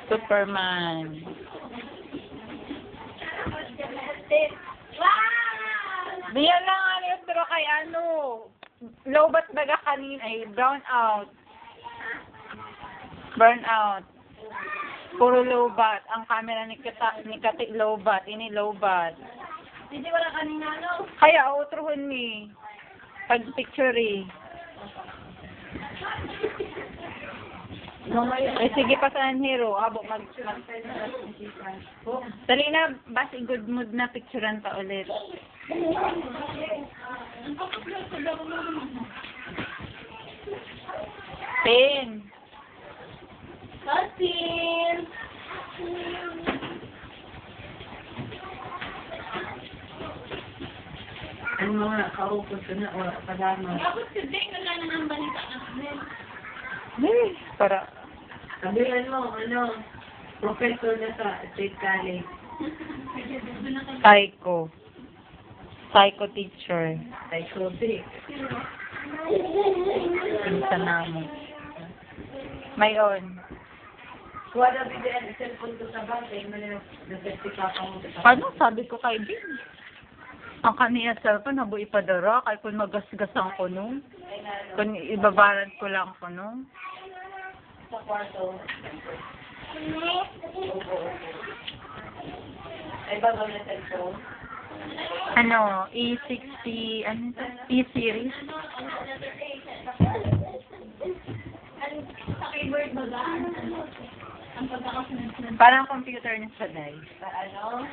Superman. Diyan lang ano pero kay ano. Lowbat baga kanina ay brown out. Burn out. Puro lowbat. Ang camera ni Kati lowbat. Ini lowbat. Hindi wala kanina, no? Kaya outruhon ni. Pag picture eh. Ay, sige pa sa hero. Abo, dali na, basi good mood na picturean pa ulit. Pen. Kasin! Ano mga kaupod ko na o kadama? Tapos kasi wala na ng balita na kami. Para, Sabihan mo, professor na sa State College. psycho. Psycho teacher. Psychotic. Pinsa namo. Mayon. Kuha na bigyan ang cellphone ko sa bangkay, na-certify ka mo sa Ano sabi ko kay Bin? Ang kaniya cellphone, habo ipadara. Kaya kung magasgasan ko nung. Kung ibabaran ko lang ko nung. sa kwarto. Ay, bago na cellphone. Ano, E60, ano ito? E-series? Sa keyboard ba ba? Ang pagkakasunod-sunod. Parang computer niya sa day. Sa ano?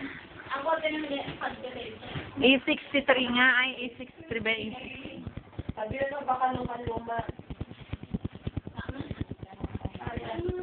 Ako din naman pag-calculate. E63 nga, ay E63 ba E60? Sabi mo, baka luma-luma. Tama.